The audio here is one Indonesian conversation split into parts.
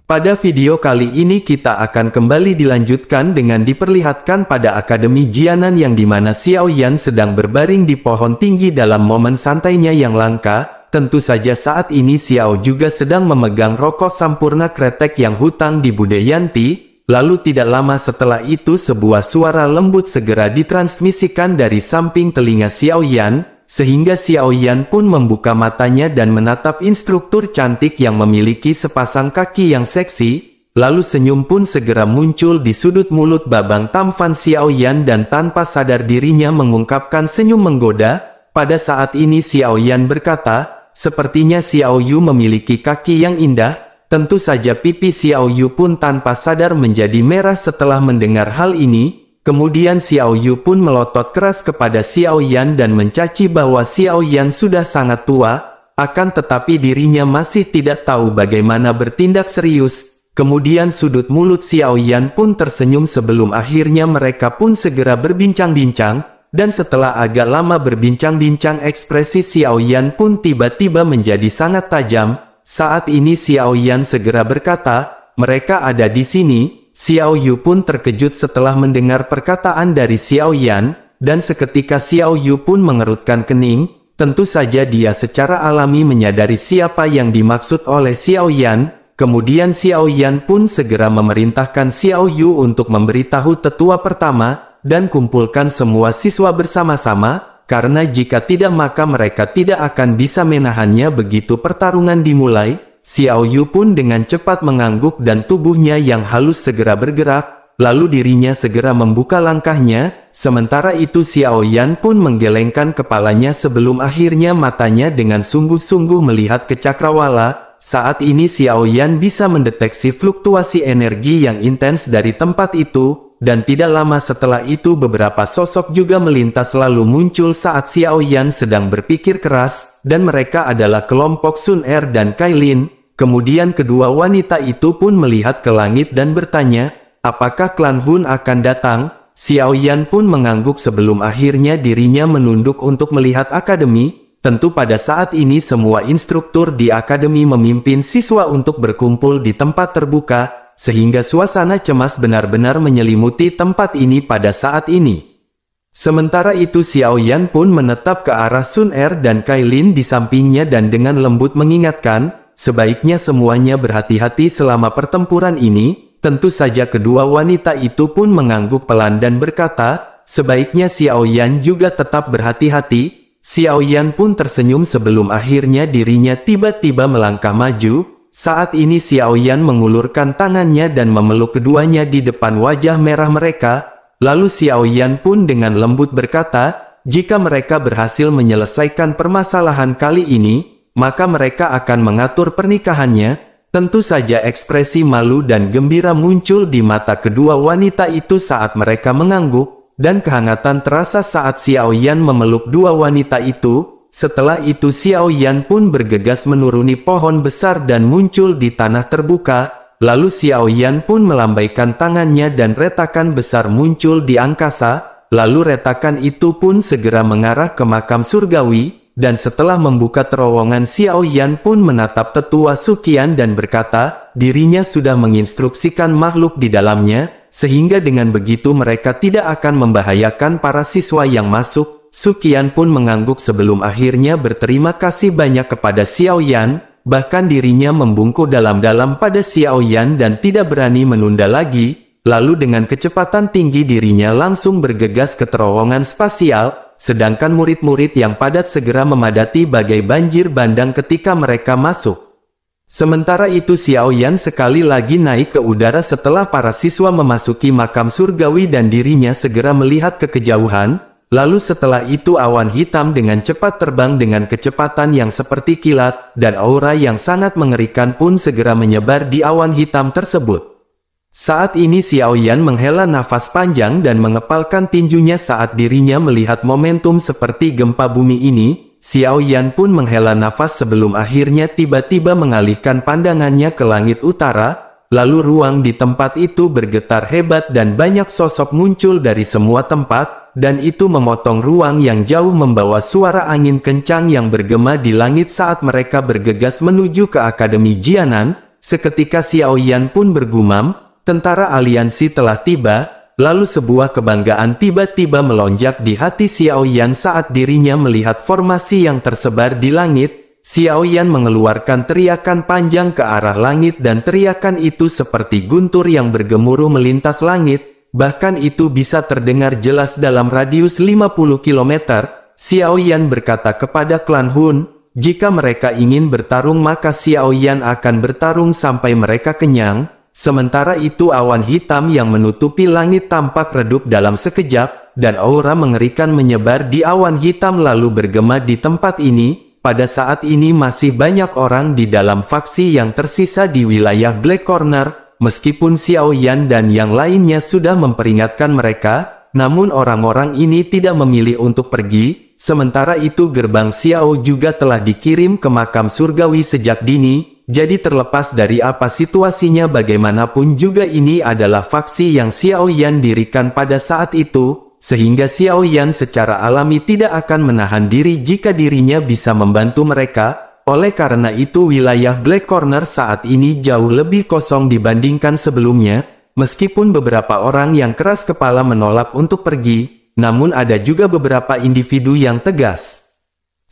Pada video kali ini kita akan kembali dilanjutkan dengan diperlihatkan pada Akademi Jianan yang dimana Xiao Yan sedang berbaring di pohon tinggi dalam momen santainya yang langka. Tentu saja saat ini Xiao juga sedang memegang rokok sampurna kretek yang hutang di Bude Yanti. Lalu tidak lama setelah itu sebuah suara lembut segera ditransmisikan dari samping telinga Xiao Yan. Sehingga Xiao Yan pun membuka matanya dan menatap instruktur cantik yang memiliki sepasang kaki yang seksi, lalu senyum pun segera muncul di sudut mulut babang tampan Xiao Yan dan tanpa sadar dirinya mengungkapkan senyum menggoda. Pada saat ini Xiao Yan berkata, sepertinya Xiao Yu memiliki kaki yang indah. Tentu saja pipi Xiao Yu pun tanpa sadar menjadi merah setelah mendengar hal ini. Kemudian Xiao Yu pun melotot keras kepada Xiao Yan dan mencaci bahwa Xiao Yan sudah sangat tua, akan tetapi dirinya masih tidak tahu bagaimana bertindak serius. Kemudian sudut mulut Xiao Yan pun tersenyum sebelum akhirnya mereka pun segera berbincang-bincang, dan setelah agak lama berbincang-bincang ekspresi Xiao Yan pun tiba-tiba menjadi sangat tajam. Saat ini Xiao Yan segera berkata, mereka ada di sini. Xiao Yu pun terkejut setelah mendengar perkataan dari Xiao Yan, dan seketika Xiao Yu pun mengerutkan kening. Tentu saja dia secara alami menyadari siapa yang dimaksud oleh Xiao Yan. Kemudian Xiao Yan pun segera memerintahkan Xiao Yu untuk memberitahu tetua pertama, dan kumpulkan semua siswa bersama-sama, karena jika tidak maka mereka tidak akan bisa menahannya begitu pertarungan dimulai. Xiao Yu pun dengan cepat mengangguk dan tubuhnya yang halus segera bergerak, lalu dirinya segera membuka langkahnya, sementara itu Xiao Yan pun menggelengkan kepalanya sebelum akhirnya matanya dengan sungguh-sungguh melihat ke cakrawala. Saat ini Xiao Yan bisa mendeteksi fluktuasi energi yang intens dari tempat itu, dan tidak lama setelah itu beberapa sosok juga melintas lalu muncul saat Xiao Yan sedang berpikir keras, dan mereka adalah kelompok Sun Er dan Kailin. Kemudian kedua wanita itu pun melihat ke langit dan bertanya, apakah klan Hun akan datang? Xiao Yan pun mengangguk sebelum akhirnya dirinya menunduk untuk melihat akademi. Tentu pada saat ini semua instruktur di akademi memimpin siswa untuk berkumpul di tempat terbuka, sehingga suasana cemas benar-benar menyelimuti tempat ini pada saat ini. Sementara itu Xiao Yan pun menetap ke arah Sun Er dan Kailin di sampingnya dan dengan lembut mengingatkan, sebaiknya semuanya berhati-hati selama pertempuran ini. Tentu saja kedua wanita itu pun mengangguk pelan dan berkata, sebaiknya Xiao Yan juga tetap berhati-hati. Xiao Yan pun tersenyum sebelum akhirnya dirinya tiba-tiba melangkah maju. Saat ini Xiao Yan mengulurkan tangannya dan memeluk keduanya di depan wajah merah mereka. Lalu Xiao Yan pun dengan lembut berkata, jika mereka berhasil menyelesaikan permasalahan kali ini, maka mereka akan mengatur pernikahannya. Tentu saja ekspresi malu dan gembira muncul di mata kedua wanita itu saat mereka mengangguk, dan kehangatan terasa saat Xiao Yan memeluk dua wanita itu. Setelah itu Xiao Yan pun bergegas menuruni pohon besar dan muncul di tanah terbuka. Lalu Xiao Yan pun melambaikan tangannya dan retakan besar muncul di angkasa. Lalu retakan itu pun segera mengarah ke makam surgawi. Dan setelah membuka terowongan Xiao Yan pun menatap tetua Suqian dan berkata, dirinya sudah menginstruksikan makhluk di dalamnya, sehingga dengan begitu mereka tidak akan membahayakan para siswa yang masuk. Suqian pun mengangguk sebelum akhirnya berterima kasih banyak kepada Xiao Yan, bahkan dirinya membungkuk dalam-dalam pada Xiao Yan dan tidak berani menunda lagi. Lalu dengan kecepatan tinggi dirinya langsung bergegas ke terowongan spasial. Sedangkan murid-murid yang padat segera memadati bagai banjir bandang ketika mereka masuk. Sementara itu Xiao Yan sekali lagi naik ke udara setelah para siswa memasuki makam surgawi dan dirinya segera melihat ke kejauhan. Lalu setelah itu awan hitam dengan cepat terbang dengan kecepatan yang seperti kilat, dan aura yang sangat mengerikan pun segera menyebar di awan hitam tersebut. Saat ini Xiao Yan menghela nafas panjang dan mengepalkan tinjunya saat dirinya melihat momentum seperti gempa bumi ini. Xiao Yan pun menghela nafas sebelum akhirnya tiba-tiba mengalihkan pandangannya ke langit utara. Lalu ruang di tempat itu bergetar hebat dan banyak sosok muncul dari semua tempat. Dan itu memotong ruang yang jauh membawa suara angin kencang yang bergema di langit saat mereka bergegas menuju ke Akademi Jianan. seketika Xiao Yan pun bergumam, tentara aliansi telah tiba. Lalu sebuah kebanggaan tiba-tiba melonjak di hati Xiao Yan saat dirinya melihat formasi yang tersebar di langit. Xiao Yan mengeluarkan teriakan panjang ke arah langit dan teriakan itu seperti guntur yang bergemuruh melintas langit. Bahkan itu bisa terdengar jelas dalam radius 50 km. Xiao Yan berkata kepada klan Hun, jika mereka ingin bertarung maka Xiao Yan akan bertarung sampai mereka kenyang. Sementara itu awan hitam yang menutupi langit tampak redup dalam sekejap, dan aura mengerikan menyebar di awan hitam lalu bergema di tempat ini. Pada saat ini masih banyak orang di dalam faksi yang tersisa di wilayah Black Corner, meskipun Xiao Yan dan yang lainnya sudah memperingatkan mereka, namun orang-orang ini tidak memilih untuk pergi. Sementara itu gerbang Xiao juga telah dikirim ke makam surgawi sejak dini. Jadi terlepas dari apa situasinya bagaimanapun juga ini adalah faksi yang Xiao Yan dirikan pada saat itu, sehingga Xiao Yan secara alami tidak akan menahan diri jika dirinya bisa membantu mereka. Oleh karena itu wilayah Black Corner saat ini jauh lebih kosong dibandingkan sebelumnya, meskipun beberapa orang yang keras kepala menolak untuk pergi, namun ada juga beberapa individu yang tegas.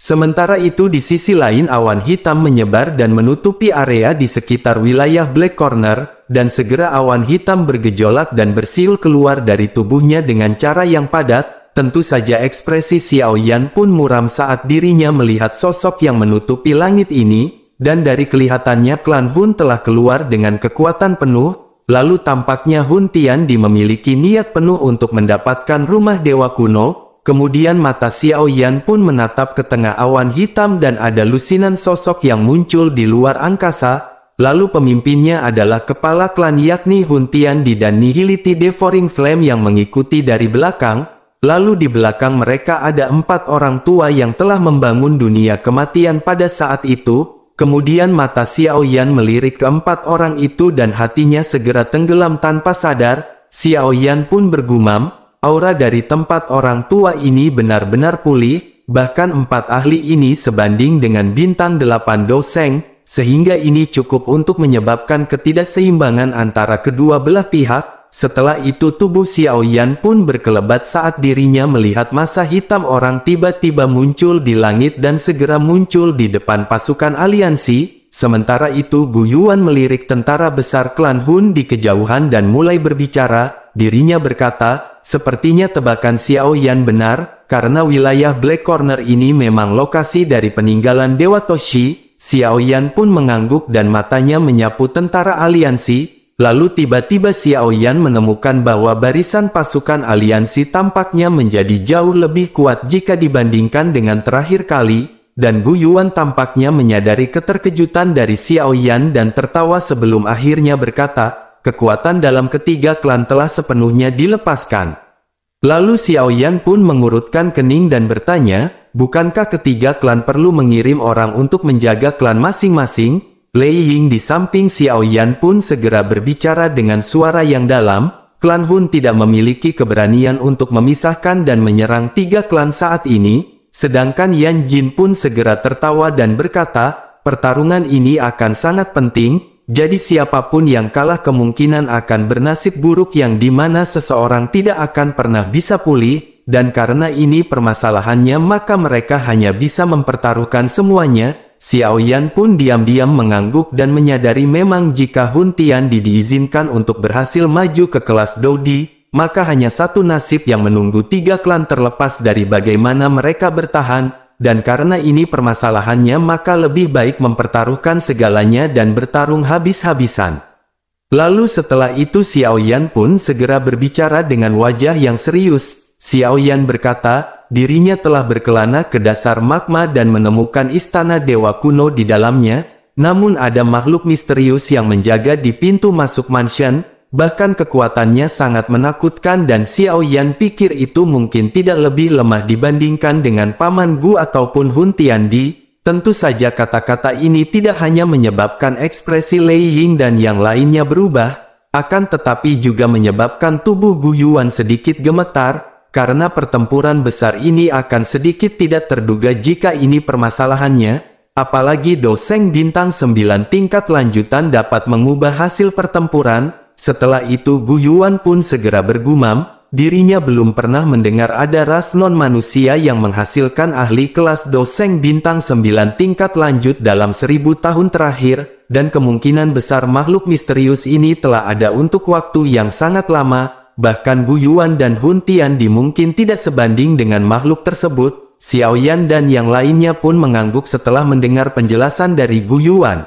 Sementara itu di sisi lain awan hitam menyebar dan menutupi area di sekitar wilayah Black Corner, dan segera awan hitam bergejolak dan bersiul keluar dari tubuhnya dengan cara yang padat. Tentu saja ekspresi Xiao Yan pun muram saat dirinya melihat sosok yang menutupi langit ini, dan dari kelihatannya klan Hun telah keluar dengan kekuatan penuh. Lalu tampaknya Hun Tiandi memiliki niat penuh untuk mendapatkan rumah dewa kuno. Kemudian mata Xiao Yan pun menatap ke tengah awan hitam dan ada lusinan sosok yang muncul di luar angkasa. Lalu pemimpinnya adalah kepala klan yakni Hun Tiandi dan Nihility Devouring Flame yang mengikuti dari belakang. Lalu di belakang mereka ada 4 orang tua yang telah membangun dunia kematian pada saat itu. Kemudian mata Xiao Yan melirik ke 4 orang itu dan hatinya segera tenggelam tanpa sadar. Xiao Yan pun bergumam, aura dari tempat orang tua ini benar-benar pulih, bahkan 4 ahli ini sebanding dengan bintang 8 doseng, sehingga ini cukup untuk menyebabkan ketidakseimbangan antara kedua belah pihak. Setelah itu tubuh Xiao Yan pun berkelebat saat dirinya melihat masa hitam orang tiba-tiba muncul di langit dan segera muncul di depan pasukan aliansi. Sementara itu Gu Yuan melirik tentara besar klan Hun di kejauhan dan mulai berbicara. Dirinya berkata, sepertinya tebakan Xiao Yan benar, karena wilayah Black Corner ini memang lokasi dari peninggalan Dewa Toshi. Xiao Yan pun mengangguk dan matanya menyapu tentara aliansi. Lalu tiba-tiba Xiao Yan menemukan bahwa barisan pasukan aliansi tampaknya menjadi jauh lebih kuat jika dibandingkan dengan terakhir kali. Dan Gu Yuan tampaknya menyadari keterkejutan dari Xiao Yan dan tertawa sebelum akhirnya berkata, kekuatan dalam ketiga klan telah sepenuhnya dilepaskan. Lalu Xiao Yan pun mengurutkan kening dan bertanya, bukankah ketiga klan perlu mengirim orang untuk menjaga klan masing-masing? Lei Ying di samping Xiao Yan pun segera berbicara dengan suara yang dalam, klan Hun tidak memiliki keberanian untuk memisahkan dan menyerang 3 klan saat ini. Sedangkan Yan Jin pun segera tertawa dan berkata, pertarungan ini akan sangat penting, jadi siapapun yang kalah kemungkinan akan bernasib buruk yang dimana seseorang tidak akan pernah bisa pulih, dan karena ini permasalahannya maka mereka hanya bisa mempertaruhkan semuanya. Xiao Yan pun diam-diam mengangguk dan menyadari memang jika Hun Tiandi diizinkan untuk berhasil maju ke kelas Dodi, maka hanya satu nasib yang menunggu 3 klan terlepas dari bagaimana mereka bertahan, dan karena ini permasalahannya maka lebih baik mempertaruhkan segalanya dan bertarung habis-habisan. Lalu setelah itu Xiao Yan pun segera berbicara dengan wajah yang serius. Xiao Yan berkata, dirinya telah berkelana ke dasar magma dan menemukan istana dewa kuno di dalamnya, namun ada makhluk misterius yang menjaga di pintu masuk mansion. Bahkan kekuatannya sangat menakutkan dan Xiao Yan pikir itu mungkin tidak lebih lemah dibandingkan dengan Paman Gu ataupun Hun Tiandi. Tentu saja kata-kata ini tidak hanya menyebabkan ekspresi Lei Ying dan yang lainnya berubah, akan tetapi juga menyebabkan tubuh Gu Yuan sedikit gemetar, karena pertempuran besar ini akan sedikit tidak terduga jika ini permasalahannya. apalagi Doseng bintang 9 tingkat lanjutan dapat mengubah hasil pertempuran. Setelah itu Gu Yuan pun segera bergumam, dirinya belum pernah mendengar ada ras non-manusia yang menghasilkan ahli kelas Doseng bintang 9 tingkat lanjut dalam 1000 tahun terakhir, dan kemungkinan besar makhluk misterius ini telah ada untuk waktu yang sangat lama. Bahkan Gu Yuan dan Hun Tiandi mungkin tidak sebanding dengan makhluk tersebut. Xiao Yan dan yang lainnya pun mengangguk setelah mendengar penjelasan dari Gu Yuan.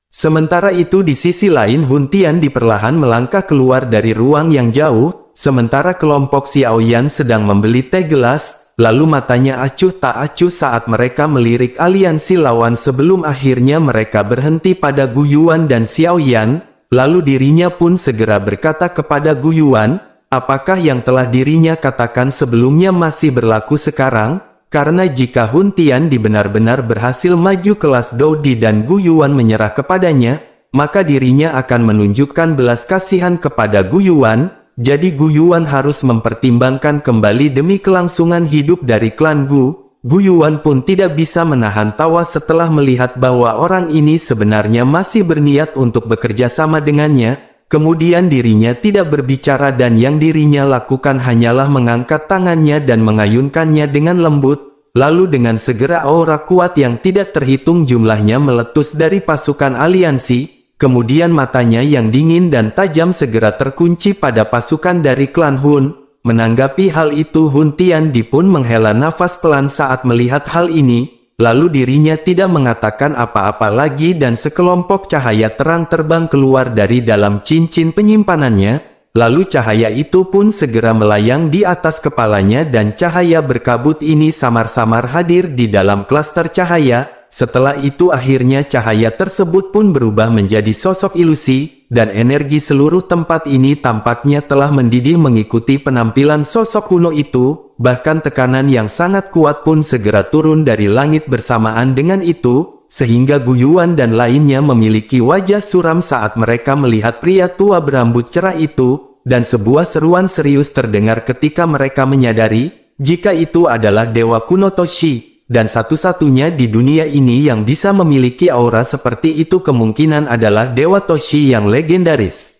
Sementara itu di sisi lain Hun Tiandi perlahan melangkah keluar dari ruang yang jauh, sementara kelompok Xiao Yan sedang membeli teh gelas, lalu matanya acuh tak acuh saat mereka melirik aliansi lawan sebelum akhirnya mereka berhenti pada Gu Yuan dan Xiao Yan, lalu dirinya pun segera berkata kepada Gu Yuan, apakah yang telah dirinya katakan sebelumnya masih berlaku sekarang? Karena jika Hun Tiandi benar-benar berhasil maju kelas Dodi dan Gu Yuan menyerah kepadanya, maka dirinya akan menunjukkan belas kasihan kepada Gu Yuan, jadi Gu Yuan harus mempertimbangkan kembali demi kelangsungan hidup dari klan Gu. Gu Yuan pun tidak bisa menahan tawa setelah melihat bahwa orang ini sebenarnya masih berniat untuk bekerja sama dengannya. Kemudian dirinya tidak berbicara dan yang dirinya lakukan hanyalah mengangkat tangannya dan mengayunkannya dengan lembut. Lalu dengan segera aura kuat yang tidak terhitung jumlahnya meletus dari pasukan aliansi. Kemudian matanya yang dingin dan tajam segera terkunci pada pasukan dari klan Hun. Menanggapi hal itu Hun Tiandi pun menghela nafas pelan saat melihat hal ini. Lalu dirinya tidak mengatakan apa-apa lagi dan sekelompok cahaya terang terbang keluar dari dalam cincin penyimpanannya. Lalu cahaya itu pun segera melayang di atas kepalanya dan cahaya berkabut ini samar-samar hadir di dalam klaster cahaya. Setelah itu akhirnya cahaya tersebut pun berubah menjadi sosok ilusi, dan energi seluruh tempat ini tampaknya telah mendidih mengikuti penampilan sosok kuno itu. Bahkan tekanan yang sangat kuat pun segera turun dari langit bersamaan dengan itu, sehingga Gu Yuan dan lainnya memiliki wajah suram saat mereka melihat pria tua berambut cerah itu, dan sebuah seruan serius terdengar ketika mereka menyadari, jika itu adalah Dewa Kuno Toshi, dan satu-satunya di dunia ini yang bisa memiliki aura seperti itu kemungkinan adalah Dewa Toshi yang legendaris.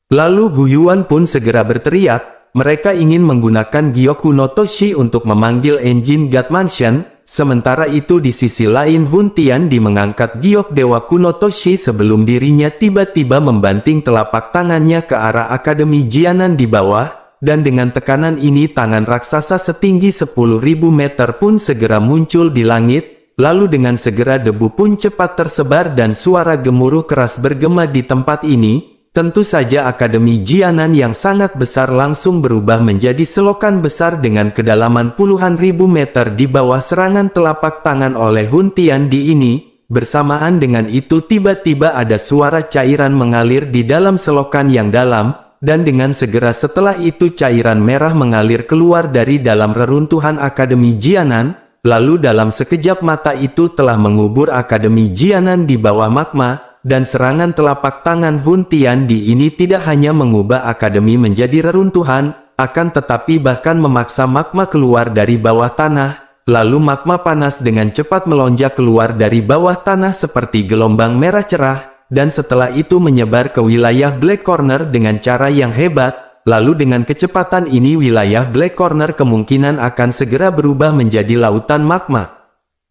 Lalu Gu Yuan pun segera berteriak, mereka ingin menggunakan Gyoku no Toshi untuk memanggil engine God Mansion, sementara itu di sisi lain Hun Tiandi mengangkat giok Dewa Kuno Toshi sebelum dirinya tiba-tiba membanting telapak tangannya ke arah Akademi Jianan di bawah, dan dengan tekanan ini tangan raksasa setinggi 10.000 meter pun segera muncul di langit, lalu dengan segera debu pun cepat tersebar dan suara gemuruh keras bergema di tempat ini. Tentu saja Akademi Jianan yang sangat besar langsung berubah menjadi selokan besar dengan kedalaman puluhan ribu meter di bawah serangan telapak tangan oleh Hun Tiandi ini. Bersamaan dengan itu tiba-tiba ada suara cairan mengalir di dalam selokan yang dalam, dan dengan segera setelah itu cairan merah mengalir keluar dari dalam reruntuhan Akademi Jianan, lalu dalam sekejap mata itu telah mengubur Akademi Jianan di bawah magma. Dan serangan telapak tangan Hun Tiandi ini tidak hanya mengubah akademi menjadi reruntuhan, akan tetapi bahkan memaksa magma keluar dari bawah tanah, lalu magma panas dengan cepat melonjak keluar dari bawah tanah seperti gelombang merah cerah, dan setelah itu menyebar ke wilayah Black Corner dengan cara yang hebat, lalu dengan kecepatan ini wilayah Black Corner kemungkinan akan segera berubah menjadi lautan magma.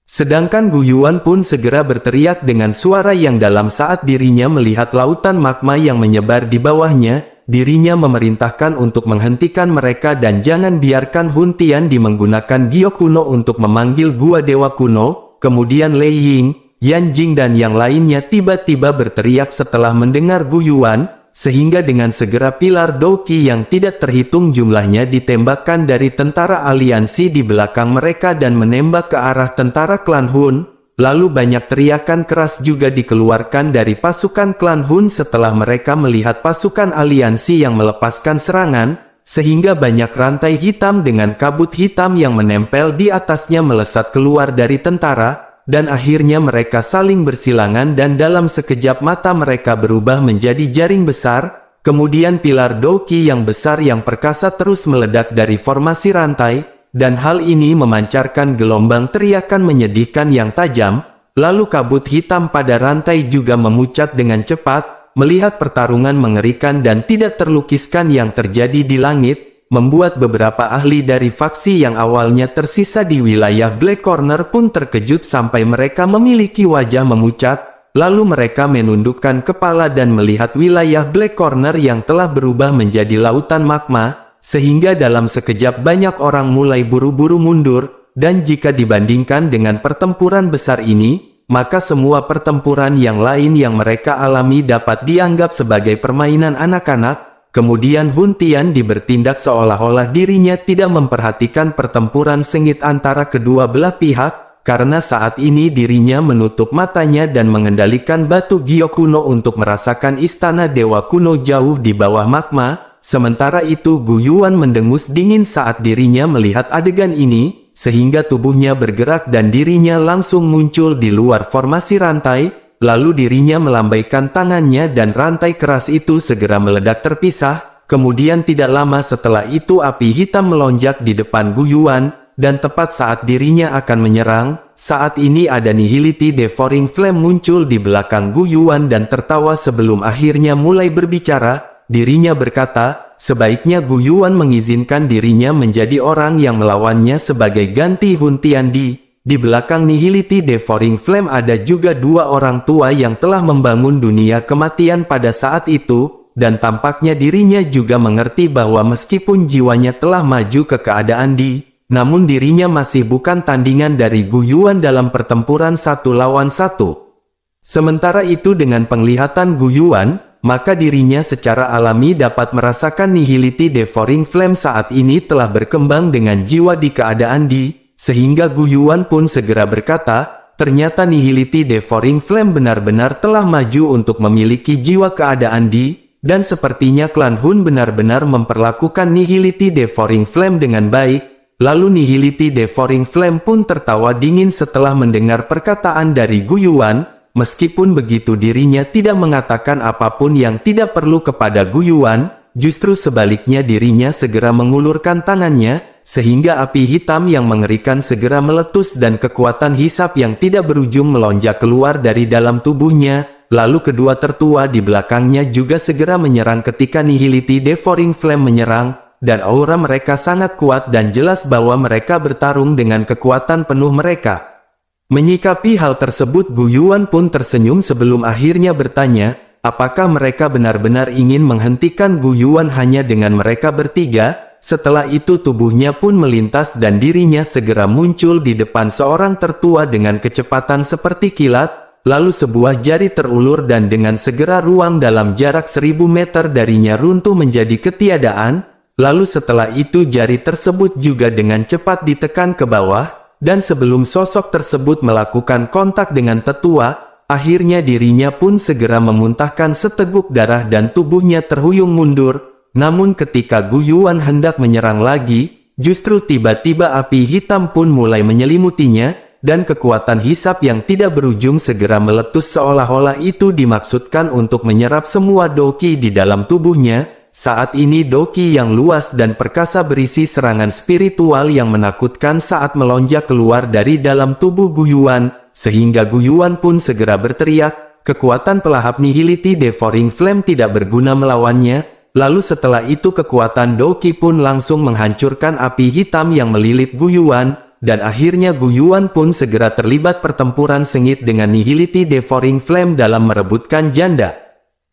Sedangkan Gu Yuan pun segera berteriak dengan suara yang dalam saat dirinya melihat lautan magma yang menyebar di bawahnya. Dirinya memerintahkan untuk menghentikan mereka dan jangan biarkan Hun Tiandi menggunakan giok kuno untuk memanggil Gua Dewa Kuno. Kemudian Lei Ying, Yan Jing dan yang lainnya tiba-tiba berteriak setelah mendengar Gu Yuan. Sehingga dengan segera pilar Douki yang tidak terhitung jumlahnya ditembakkan dari tentara aliansi di belakang mereka dan menembak ke arah tentara klan Hun. Lalu banyak teriakan keras juga dikeluarkan dari pasukan klan Hun setelah mereka melihat pasukan aliansi yang melepaskan serangan, sehingga banyak rantai hitam dengan kabut hitam yang menempel di atasnya melesat keluar dari tentara. Dan akhirnya mereka saling bersilangan dan dalam sekejap mata mereka berubah menjadi jaring besar. Kemudian pilar Douki yang besar yang perkasa terus meledak dari formasi rantai, dan hal ini memancarkan gelombang teriakan menyedihkan yang tajam. lalu kabut hitam pada rantai juga memucat dengan cepat, melihat pertarungan mengerikan dan tidak terlukiskan yang terjadi di langit, membuat beberapa ahli dari faksi yang awalnya tersisa di wilayah Black Corner pun terkejut sampai mereka memiliki wajah memucat, lalu mereka menundukkan kepala dan melihat wilayah Black Corner yang telah berubah menjadi lautan magma, sehingga dalam sekejap banyak orang mulai buru-buru mundur, dan jika dibandingkan dengan pertempuran besar ini, maka semua pertempuran yang lain yang mereka alami dapat dianggap sebagai permainan anak-anak. Kemudian Hun Tian bertindak seolah-olah dirinya tidak memperhatikan pertempuran sengit antara kedua belah pihak, karena saat ini dirinya menutup matanya dan mengendalikan batu Gyo kuno untuk merasakan istana dewa kuno jauh di bawah magma. Sementara itu Gu Yuan mendengus dingin saat dirinya melihat adegan ini, sehingga tubuhnya bergerak dan dirinya langsung muncul di luar formasi rantai, lalu dirinya melambaikan tangannya dan rantai keras itu segera meledak terpisah. Kemudian tidak lama setelah itu api hitam melonjak di depan Gu Yuan, dan tepat saat dirinya akan menyerang, saat ini ada Nihility Devouring Flame muncul di belakang Gu Yuan dan tertawa sebelum akhirnya mulai berbicara. Dirinya berkata, sebaiknya Gu Yuan mengizinkan dirinya menjadi orang yang melawannya sebagai ganti Hun Tian. Di belakang Nihility Devouring Flame ada juga dua orang tua yang telah membangun dunia kematian pada saat itu, dan tampaknya dirinya juga mengerti bahwa meskipun jiwanya telah maju ke keadaan namun dirinya masih bukan tandingan dari Gu Yuan dalam pertempuran 1 lawan 1. Sementara itu dengan penglihatan Gu Yuan, maka dirinya secara alami dapat merasakan Nihility Devouring Flame saat ini telah berkembang dengan jiwa di keadaan sehingga Gu Yuan pun segera berkata, ternyata Nihility Devouring Flame benar-benar telah maju untuk memiliki jiwa keadaan dan sepertinya klan Hun benar-benar memperlakukan Nihility Devouring Flame dengan baik. Lalu Nihility Devouring Flame pun tertawa dingin setelah mendengar perkataan dari Gu Yuan. Meskipun begitu dirinya tidak mengatakan apapun yang tidak perlu kepada Gu Yuan, justru sebaliknya dirinya segera mengulurkan tangannya, sehingga api hitam yang mengerikan segera meletus dan kekuatan hisap yang tidak berujung melonjak keluar dari dalam tubuhnya. Lalu kedua tertua di belakangnya juga segera menyerang ketika Nihility Devouring Flame menyerang, dan aura mereka sangat kuat dan jelas bahwa mereka bertarung dengan kekuatan penuh mereka. Menyikapi hal tersebut Gu Yuan pun tersenyum sebelum akhirnya bertanya, apakah mereka benar-benar ingin menghentikan Gu Yuan hanya dengan mereka bertiga? Setelah itu tubuhnya pun melintas dan dirinya segera muncul di depan seorang tertua dengan kecepatan seperti kilat, lalu sebuah jari terulur dan dengan segera ruang dalam jarak 1000 meter darinya runtuh menjadi ketiadaan, lalu setelah itu jari tersebut juga dengan cepat ditekan ke bawah. Dan sebelum sosok tersebut melakukan kontak dengan tetua, akhirnya dirinya pun segera memuntahkan seteguk darah dan tubuhnya terhuyung mundur. Namun ketika Gu Yuan hendak menyerang lagi, justru tiba-tiba api hitam pun mulai menyelimutinya, dan kekuatan hisap yang tidak berujung segera meletus seolah-olah itu dimaksudkan untuk menyerap semua doki di dalam tubuhnya. Saat ini doki yang luas dan perkasa berisi serangan spiritual yang menakutkan saat melonjak keluar dari dalam tubuh Gu Yuan, sehingga Gu Yuan pun segera berteriak, kekuatan pelahap Nihility Devouring Flame tidak berguna melawannya. Lalu setelah itu kekuatan doki pun langsung menghancurkan api hitam yang melilit Gu Yuan, dan akhirnya Gu Yuan pun segera terlibat pertempuran sengit dengan Nihility Devouring Flame dalam merebutkan janda.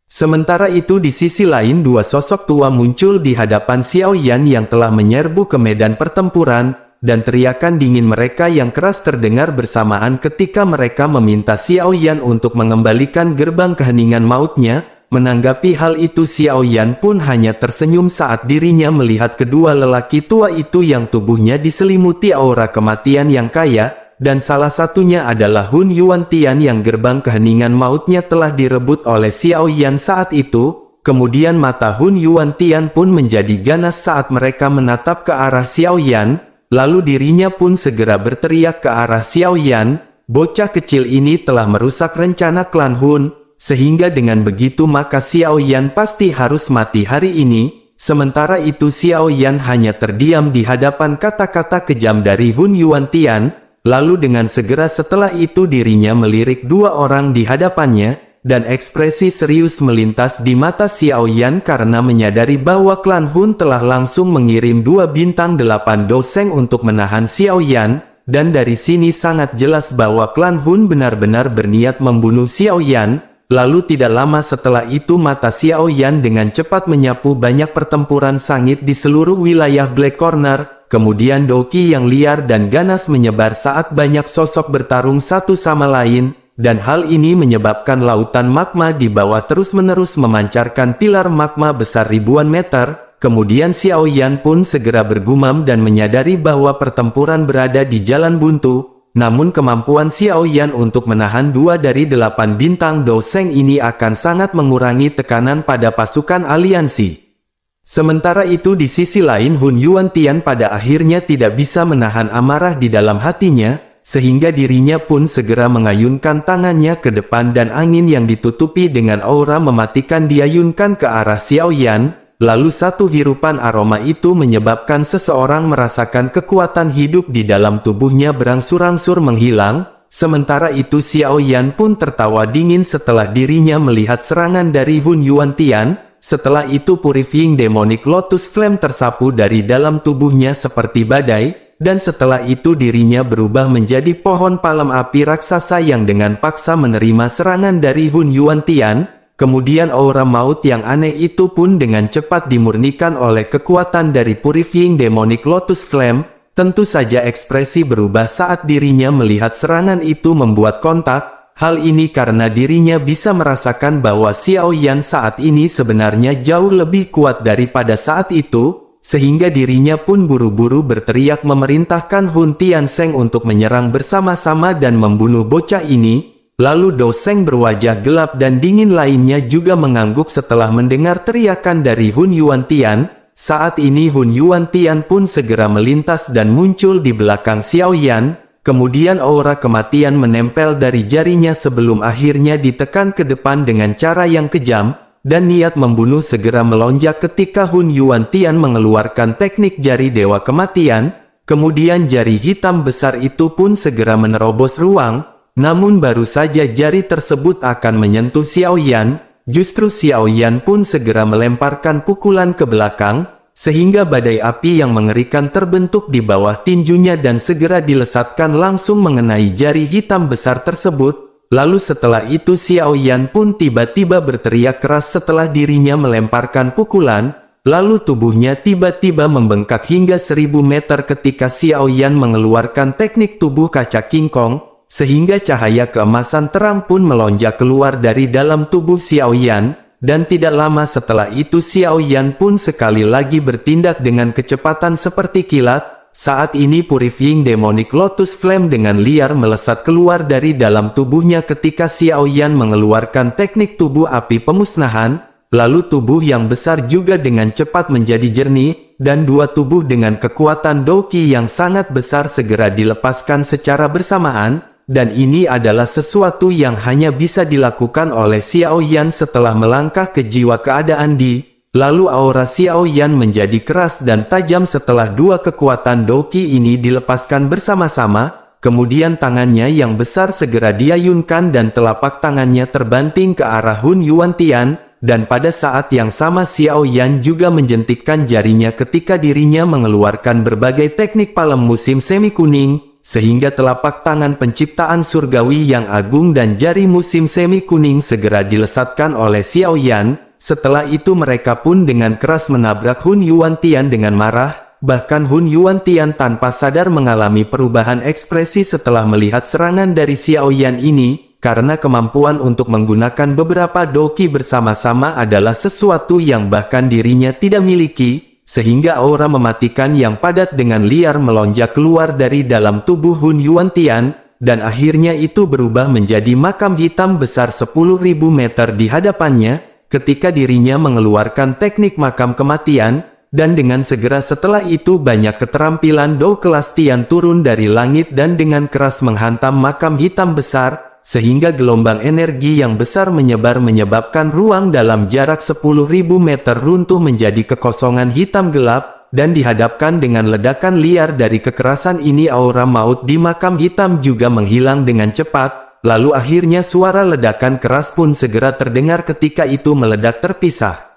Sementara itu di sisi lain dua sosok tua muncul di hadapan Xiao Yan yang telah menyerbu ke medan pertempuran, dan teriakan dingin mereka yang keras terdengar bersamaan ketika mereka meminta Xiao Yan untuk mengembalikan gerbang keheningan mautnya. Menanggapi hal itu Xiao Yan pun hanya tersenyum saat dirinya melihat kedua lelaki tua itu yang tubuhnya diselimuti aura kematian yang kaya, dan salah satunya adalah Hun Yuan Tian yang gerbang keheningan mautnya telah direbut oleh Xiao Yan saat itu. Kemudian mata Hun Yuan Tian pun menjadi ganas saat mereka menatap ke arah Xiao Yan, lalu dirinya pun segera berteriak ke arah Xiao Yan, bocah kecil ini telah merusak rencana klan Hun, sehingga dengan begitu maka Xiao Yan pasti harus mati hari ini. Sementara itu Xiao Yan hanya terdiam di hadapan kata-kata kejam dari Hun Yuan Tian. lalu dengan segera setelah itu dirinya melirik dua orang di hadapannya, dan ekspresi serius melintas di mata Xiao Yan karena menyadari bahwa klan Hun telah langsung mengirim 2 bintang 8 doseng untuk menahan Xiao Yan, dan dari sini sangat jelas bahwa klan Hun benar-benar berniat membunuh Xiao Yan. Lalu tidak lama setelah itu mata Xiao Yan dengan cepat menyapu banyak pertempuran sangit di seluruh wilayah Black Corner, kemudian doki yang liar dan ganas menyebar saat banyak sosok bertarung satu sama lain. Dan hal ini menyebabkan lautan magma di bawah terus-menerus memancarkan pilar magma besar ribuan meter. Kemudian Xiao Yan pun segera bergumam dan menyadari bahwa pertempuran berada di jalan buntu. Namun kemampuan Xiao Yan untuk menahan 2 dari 8 bintang doseng ini akan sangat mengurangi tekanan pada pasukan aliansi. Sementara itu di sisi lain Hun Yuantian pada akhirnya tidak bisa menahan amarah di dalam hatinya, sehingga dirinya pun segera mengayunkan tangannya ke depan dan angin yang ditutupi dengan aura mematikan diayunkan ke arah Xiao Yan, lalu satu hirupan aroma itu menyebabkan seseorang merasakan kekuatan hidup di dalam tubuhnya berangsur-angsur menghilang, sementara itu Xiao Yan pun tertawa dingin setelah dirinya melihat serangan dari Hun Yuantian. Setelah itu Purifying Demonic Lotus Flame tersapu dari dalam tubuhnya seperti badai, dan setelah itu dirinya berubah menjadi pohon palem api raksasa yang dengan paksa menerima serangan dari Hun Yuantian. Kemudian aura maut yang aneh itu pun dengan cepat dimurnikan oleh kekuatan dari Purifying Demonic Lotus Flame. Tentu saja ekspresi berubah saat dirinya melihat serangan itu membuat kontak. Hal ini karena dirinya bisa merasakan bahwa Xiao Yan saat ini sebenarnya jauh lebih kuat daripada saat itu, sehingga dirinya pun buru-buru berteriak memerintahkan Hun Tiansheng untuk menyerang bersama-sama dan membunuh bocah ini. Lalu Doseng berwajah gelap dan dingin lainnya juga mengangguk setelah mendengar teriakan dari Hun Yuantian. Saat ini Hun Yuantian pun segera melintas dan muncul di belakang Xiao Yan. Kemudian aura kematian menempel dari jarinya sebelum akhirnya ditekan ke depan dengan cara yang kejam, dan niat membunuh segera melonjak ketika Hun Yuantian mengeluarkan teknik jari Dewa Kematian. Kemudian jari hitam besar itu pun segera menerobos ruang, namun baru saja jari tersebut akan menyentuh Xiao Yan, justru Xiao Yan pun segera melemparkan pukulan ke belakang, sehingga badai api yang mengerikan terbentuk di bawah tinjunya dan segera dilesatkan langsung mengenai jari hitam besar tersebut. Lalu setelah itu Xiao Yan pun tiba-tiba berteriak keras setelah dirinya melemparkan pukulan, lalu tubuhnya tiba-tiba membengkak hingga 1000 meter ketika Xiao Yan mengeluarkan teknik tubuh kaca King Kong, sehingga cahaya keemasan terang pun melonjak keluar dari dalam tubuh Xiao Yan. Dan tidak lama setelah itu Xiao Yan pun sekali lagi bertindak dengan kecepatan seperti kilat. Saat ini Purifying Demonic Lotus Flame dengan liar melesat keluar dari dalam tubuhnya ketika Xiao Yan mengeluarkan teknik tubuh api pemusnahan. Lalu tubuh yang besar juga dengan cepat menjadi jernih, dan dua tubuh dengan kekuatan Doki yang sangat besar segera dilepaskan secara bersamaan. Dan ini adalah sesuatu yang hanya bisa dilakukan oleh Xiao Yan setelah melangkah ke jiwa keadaan di. Lalu aura Xiao Yan menjadi keras dan tajam setelah dua kekuatan Doki ini dilepaskan bersama-sama. Kemudian tangannya yang besar segera diayunkan dan telapak tangannya terbanting ke arah Hun Yuantian. Dan pada saat yang sama Xiao Yan juga menjentikkan jarinya ketika dirinya mengeluarkan berbagai teknik palem musim semi kuning. Sehingga telapak tangan penciptaan surgawi yang agung dan jari musim semi kuning segera dilesatkan oleh Xiao Yan. Setelah itu mereka pun dengan keras menabrak Hun Yuantian dengan marah. Bahkan Hun Yuantian tanpa sadar mengalami perubahan ekspresi setelah melihat serangan dari Xiao Yan ini. Karena kemampuan untuk menggunakan beberapa doki bersama-sama adalah sesuatu yang bahkan dirinya tidak miliki. Sehingga aura mematikan yang padat dengan liar melonjak keluar dari dalam tubuh Hun Yuantian, dan akhirnya itu berubah menjadi makam hitam besar 10.000 meter di hadapannya, ketika dirinya mengeluarkan teknik makam kematian, dan dengan segera setelah itu banyak keterampilan Do kelas Tian turun dari langit dan dengan keras menghantam makam hitam besar, sehingga gelombang energi yang besar menyebar menyebabkan ruang dalam jarak 10.000 meter runtuh menjadi kekosongan hitam gelap. dan dihadapkan dengan ledakan liar dari kekerasan ini aura maut di makam hitam juga menghilang dengan cepat, lalu akhirnya suara ledakan keras pun segera terdengar ketika itu meledak terpisah.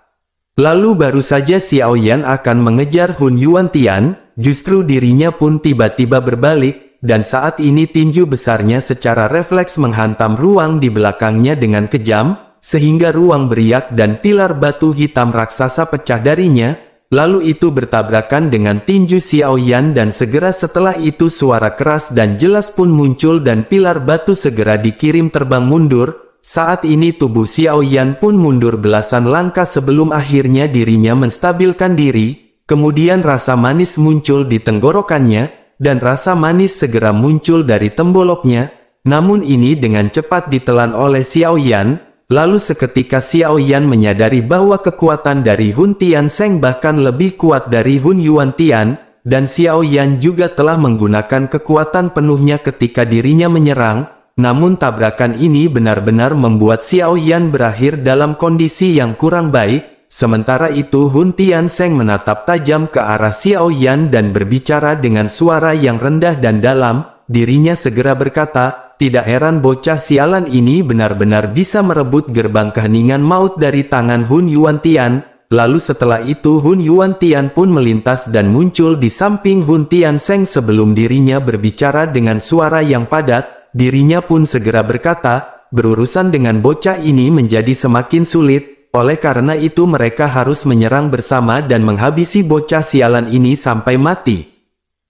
Lalu baru saja Xiao Yan akan mengejar Hun Yuantian, justru dirinya pun tiba-tiba berbalik, dan saat ini tinju besarnya secara refleks menghantam ruang di belakangnya dengan kejam, sehingga ruang beriak dan pilar batu hitam raksasa pecah darinya, lalu itu bertabrakan dengan tinju Xiao Yan dan segera setelah itu suara keras dan jelas pun muncul dan pilar batu segera dikirim terbang mundur. Saat ini tubuh Xiao Yan pun mundur belasan langkah sebelum akhirnya dirinya menstabilkan diri, kemudian rasa manis muncul di tenggorokannya, dan rasa manis segera muncul dari temboloknya, namun ini dengan cepat ditelan oleh Xiao Yan. Lalu seketika Xiao Yan menyadari bahwa kekuatan dari Hun Tiansheng bahkan lebih kuat dari Hun Yuantian, dan Xiao Yan juga telah menggunakan kekuatan penuhnya ketika dirinya menyerang, namun tabrakan ini benar-benar membuat Xiao Yan berakhir dalam kondisi yang kurang baik. Sementara itu Hun Tiansheng menatap tajam ke arah Xiao Yan dan berbicara dengan suara yang rendah dan dalam, dirinya segera berkata, "Tidak heran bocah sialan ini benar-benar bisa merebut gerbang keheningan maut dari tangan Hun Yuantian." Lalu setelah itu Hun Yuantian pun melintas dan muncul di samping Hun Tiansheng sebelum dirinya berbicara dengan suara yang padat, dirinya pun segera berkata, "Berurusan dengan bocah ini menjadi semakin sulit, oleh karena itu mereka harus menyerang bersama dan menghabisi bocah sialan ini sampai mati."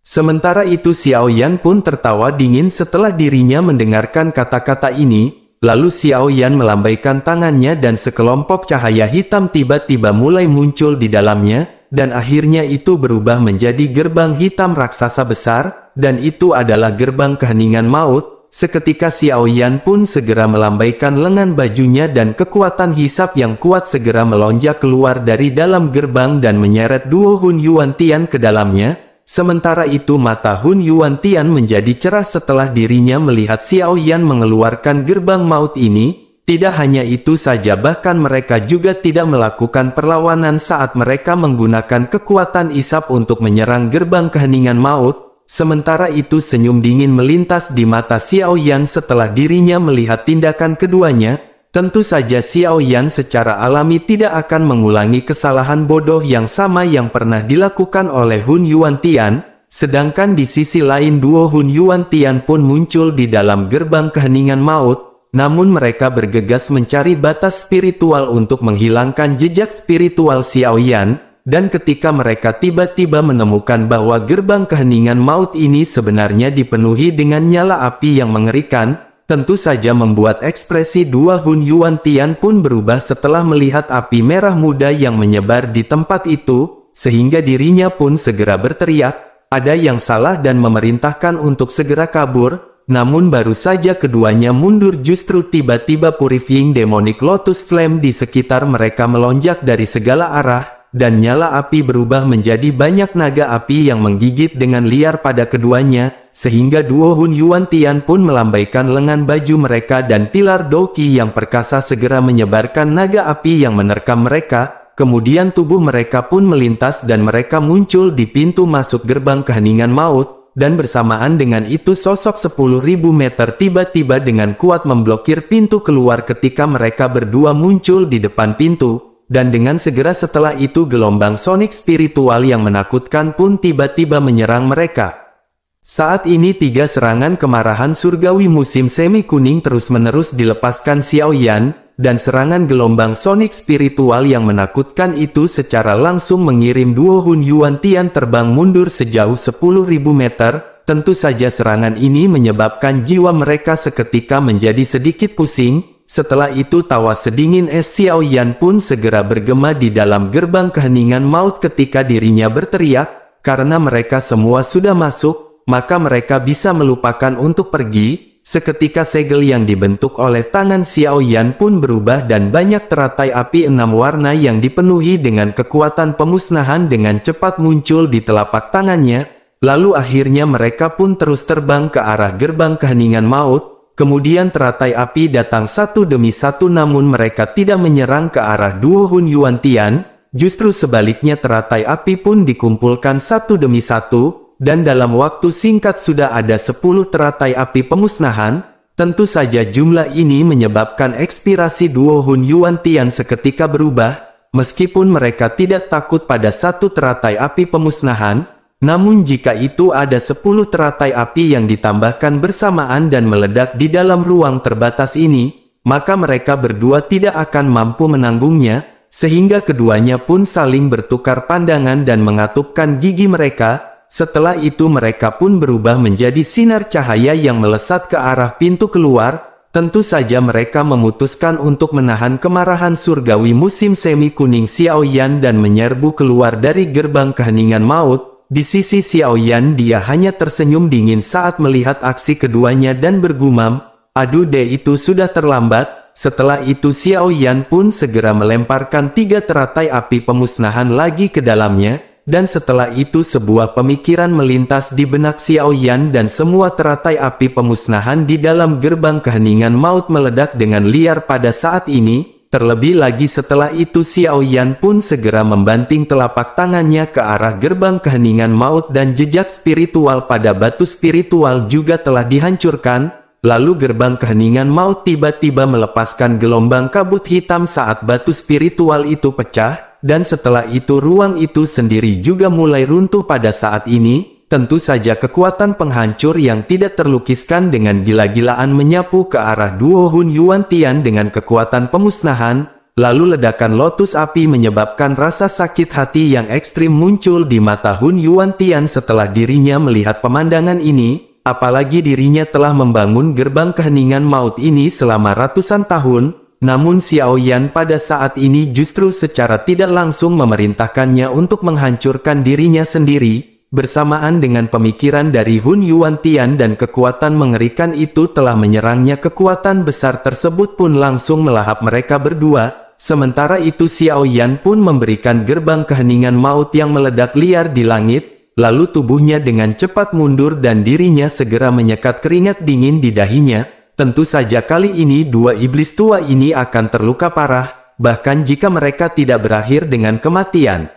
Sementara itu Xiao Yan pun tertawa dingin setelah dirinya mendengarkan kata-kata ini, lalu Xiao Yan melambaikan tangannya dan sekelompok cahaya hitam tiba-tiba mulai muncul di dalamnya, dan akhirnya itu berubah menjadi gerbang hitam raksasa besar, dan itu adalah gerbang keheningan maut. Seketika Xiao Yan pun segera melambaikan lengan bajunya dan kekuatan hisap yang kuat segera melonjak keluar dari dalam gerbang dan menyeret duo Hun Yuantian ke dalamnya. Sementara itu mata Hun Yuantian menjadi cerah setelah dirinya melihat Xiao Yan mengeluarkan gerbang maut ini. Tidak hanya itu saja, bahkan mereka juga tidak melakukan perlawanan saat mereka menggunakan kekuatan isap untuk menyerang gerbang keheningan maut. Sementara itu senyum dingin melintas di mata Xiao Yan setelah dirinya melihat tindakan keduanya. Tentu saja Xiao Yan secara alami tidak akan mengulangi kesalahan bodoh yang sama yang pernah dilakukan oleh Hun Yuantian, sedangkan di sisi lain duo Hun Yuantian pun muncul di dalam gerbang keheningan maut, namun mereka bergegas mencari batas spiritual untuk menghilangkan jejak spiritual Xiao Yan, dan ketika mereka tiba-tiba menemukan bahwa gerbang keheningan maut ini sebenarnya dipenuhi dengan nyala api yang mengerikan, tentu saja membuat ekspresi dua Hun Yuantian pun berubah setelah melihat api merah muda yang menyebar di tempat itu, sehingga dirinya pun segera berteriak, "Ada yang salah," dan memerintahkan untuk segera kabur. Namun baru saja keduanya mundur justru tiba-tiba Purifying Demonic Lotus Flame di sekitar mereka melonjak dari segala arah, dan nyala api berubah menjadi banyak naga api yang menggigit dengan liar pada keduanya, sehingga duo Hun Yuantian pun melambaikan lengan baju mereka dan pilar Doqi yang perkasa segera menyebarkan naga api yang menerkam mereka, kemudian tubuh mereka pun melintas dan mereka muncul di pintu masuk gerbang keheningan maut, dan bersamaan dengan itu sosok 10.000 meter tiba-tiba dengan kuat memblokir pintu keluar ketika mereka berdua muncul di depan pintu. Dan dengan segera setelah itu gelombang sonik spiritual yang menakutkan pun tiba-tiba menyerang mereka. Saat ini 3 serangan kemarahan surgawi musim semi kuning terus-menerus dilepaskan Xiao Yan, dan serangan gelombang sonik spiritual yang menakutkan itu secara langsung mengirim duo Hun Yuantian terbang mundur sejauh 10.000 meter. Tentu saja serangan ini menyebabkan jiwa mereka seketika menjadi sedikit pusing. Setelah itu tawa sedingin es Xiao Yan pun segera bergema di dalam gerbang keheningan maut ketika dirinya berteriak, karena mereka semua sudah masuk, maka mereka bisa melupakan untuk pergi. Seketika segel yang dibentuk oleh tangan Xiao Yan pun berubah dan banyak teratai api 6 warna yang dipenuhi dengan kekuatan pemusnahan dengan cepat muncul di telapak tangannya. Lalu akhirnya mereka pun terus terbang ke arah gerbang keheningan maut. Kemudian teratai api datang satu demi satu namun mereka tidak menyerang ke arah duo Hun Yuantian. justru sebaliknya teratai api pun dikumpulkan satu demi satu, dan dalam waktu singkat sudah ada 10 teratai api pemusnahan. Tentu saja jumlah ini menyebabkan ekspirasi Duo Hun Yuan Tian seketika berubah, meskipun mereka tidak takut pada satu teratai api pemusnahan. Namun jika itu ada 10 teratai api yang ditambahkan bersamaan dan meledak di dalam ruang terbatas ini, maka mereka berdua tidak akan mampu menanggungnya, sehingga keduanya pun saling bertukar pandangan dan mengatupkan gigi mereka. Setelah itu mereka pun berubah menjadi sinar cahaya yang melesat ke arah pintu keluar. Tentu saja mereka memutuskan untuk menahan kemarahan surgawi musim semi kuning Xiao Yan dan menyerbu keluar dari gerbang keheningan maut. Di sisi Xiao Yan dia hanya tersenyum dingin saat melihat aksi keduanya dan bergumam, "Aduh deh, itu sudah terlambat." Setelah itu Xiao Yan pun segera melemparkan 3 teratai api pemusnahan lagi ke dalamnya, dan setelah itu sebuah pemikiran melintas di benak Xiao Yan dan semua teratai api pemusnahan di dalam gerbang keheningan maut meledak dengan liar pada saat ini. Terlebih lagi setelah itu Xiao Yan pun segera membanting telapak tangannya ke arah gerbang keheningan maut dan jejak spiritual pada batu spiritual juga telah dihancurkan. Lalu gerbang keheningan maut tiba-tiba melepaskan gelombang kabut hitam saat batu spiritual itu pecah, dan setelah itu ruang itu sendiri juga mulai runtuh pada saat ini. Tentu saja kekuatan penghancur yang tidak terlukiskan dengan gila-gilaan menyapu ke arah Duo Hun Yuan Tian dengan kekuatan pemusnahan, lalu ledakan lotus api menyebabkan rasa sakit hati yang ekstrim muncul di mata Hun Yuan Tian setelah dirinya melihat pemandangan ini, apalagi dirinya telah membangun gerbang keheningan maut ini selama ratusan tahun, namun Xiao Yan pada saat ini justru secara tidak langsung memerintahkannya untuk menghancurkan dirinya sendiri. Bersamaan dengan pemikiran dari Hun Yuan Tian dan kekuatan mengerikan itu telah menyerangnya, kekuatan besar tersebut pun langsung melahap mereka berdua. Sementara itu Xiao Yan pun memberikan gerbang keheningan maut yang meledak liar di langit, lalu tubuhnya dengan cepat mundur dan dirinya segera menyekat keringat dingin di dahinya. Tentu saja kali ini dua iblis tua ini akan terluka parah, bahkan jika mereka tidak berakhir dengan kematian.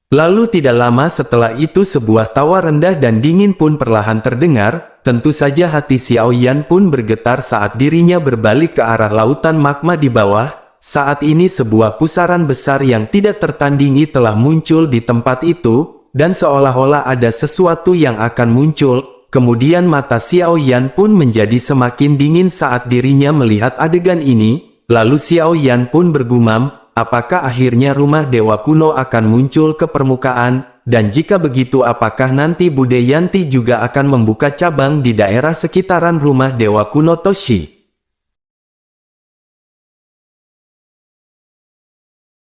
Lalu tidak lama setelah itu sebuah tawa rendah dan dingin pun perlahan terdengar. Tentu saja hati Xiao Yan pun bergetar saat dirinya berbalik ke arah lautan magma di bawah. Saat ini sebuah pusaran besar yang tidak tertandingi telah muncul di tempat itu, dan seolah-olah ada sesuatu yang akan muncul. Kemudian mata Xiao Yan pun menjadi semakin dingin saat dirinya melihat adegan ini. Lalu Xiao Yan pun bergumam, apakah akhirnya rumah dewa kuno akan muncul ke permukaan? Dan jika begitu apakah nanti Bude Yanti juga akan membuka cabang di daerah sekitaran rumah dewa kuno Toshi?